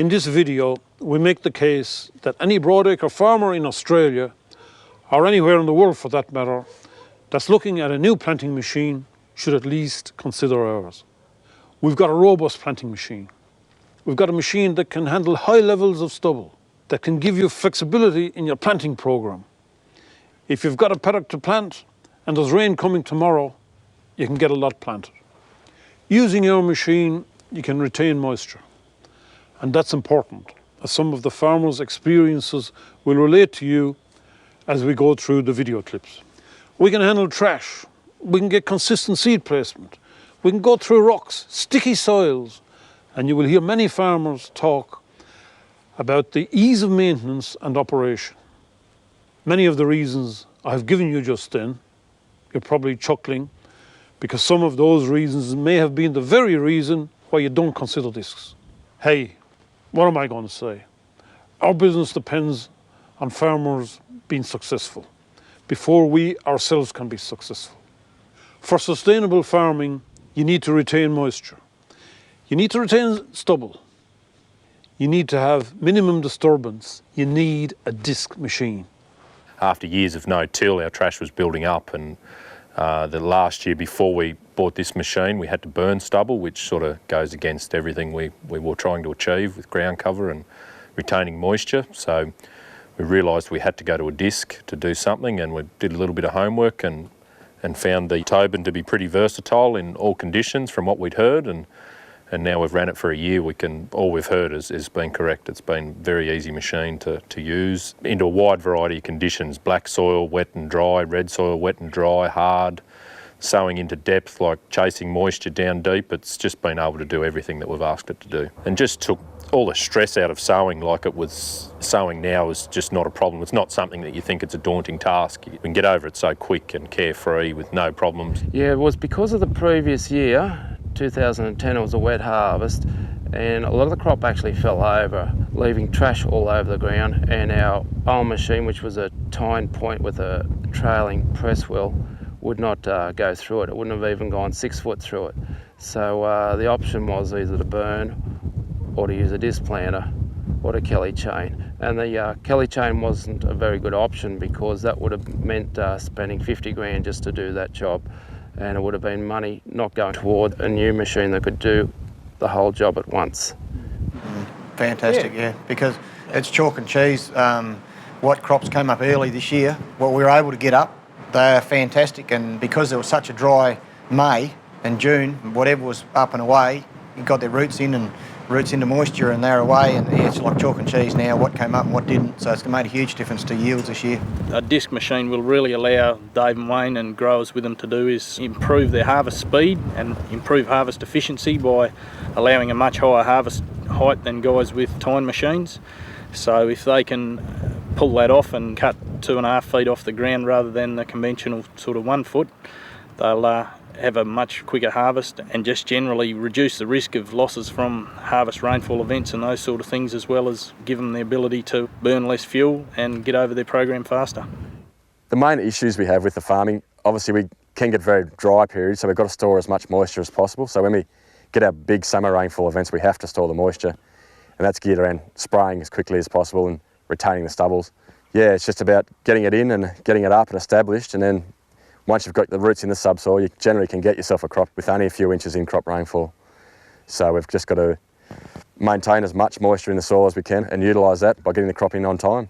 In this video, we make the case that any broadacre farmer in Australia, or anywhere in the world for that matter, that's looking at a new planting machine should at least consider ours. We've got a robust planting machine. We've got a machine that can handle high levels of stubble, that can give you flexibility in your planting program. If you've got a paddock to plant and there's rain coming tomorrow, you can get a lot planted. Using your machine, you can retain moisture. And that's important, as some of the farmers' experiences will relate to you as we go through the video clips. We can handle trash. We can get consistent seed placement. We can go through rocks, sticky soils, and you will hear many farmers talk about the ease of maintenance and operation. Many of the reasons I've given you just then, you're probably chuckling, because some of those reasons may have been the very reason why you don't consider this. Hey, what am I going to say? Our business depends on farmers being successful before we ourselves can be successful. For sustainable farming, you need to retain moisture. You need to retain stubble. You need to have minimum disturbance. You need a disc machine. After years of no till, our trash was building up, and the last year before we bought this machine, we had to burn stubble, which sort of goes against everything we were trying to achieve with ground cover and retaining moisture. So we realised we had to go to a disc to do something, and we did a little bit of homework and found the Tobin to be pretty versatile in all conditions from what we'd heard, and now we've ran it for a year. All we've heard is been correct. It's been a very easy machine to use into a wide variety of conditions: black soil, wet and dry; red soil, wet and dry; hard, sowing into depth, like chasing moisture down deep. It's just been able to do everything that we've asked it to do, and just took all the stress out of sowing. Like it was, sowing now is just not a problem. It's not something that you think it's a daunting task. You can get over it so quick and carefree with no problems. Yeah, it was because of the previous year, 2010, it was a wet harvest, and a lot of the crop actually fell over, leaving trash all over the ground, and our old machine, which was a tine point with a trailing press wheel, would not go through it. It wouldn't have even gone 6 foot through it. So the option was either to burn or to use a disc planter or to Kelly chain. And the Kelly chain wasn't a very good option, because that would have meant spending 50 grand just to do that job, and it would have been money not going toward a new machine that could do the whole job at once. Fantastic, yeah, because it's chalk and cheese. What crops came up early this year, what we were able to get up, they're fantastic, and because there was such a dry May and June, whatever was up and away, you got their roots into moisture, and they're away, and yeah, it's like chalk and cheese now, what came up and what didn't, so it's made a huge difference to yields this year. A disc machine will really allow Dave and Wayne and growers with them to do is improve their harvest speed and improve harvest efficiency by allowing a much higher harvest height than guys with tine machines. So if they can pull that off and cut 2.5 feet off the ground rather than the conventional sort of 1 foot, they'll have a much quicker harvest and just generally reduce the risk of losses from harvest rainfall events and those sort of things, as well as give them the ability to burn less fuel and get over their program faster. The main issues we have with the farming, obviously we can get very dry periods, so we've got to store as much moisture as possible. So when we get our big summer rainfall events, we have to store the moisture, and that's geared around spraying as quickly as possible and retaining the stubbles. Yeah, it's just about getting it in and getting it up and established, and then once you've got the roots in the subsoil, you generally can get yourself a crop with only a few inches in crop rainfall. So we've just got to maintain as much moisture in the soil as we can and utilise that by getting the crop in on time.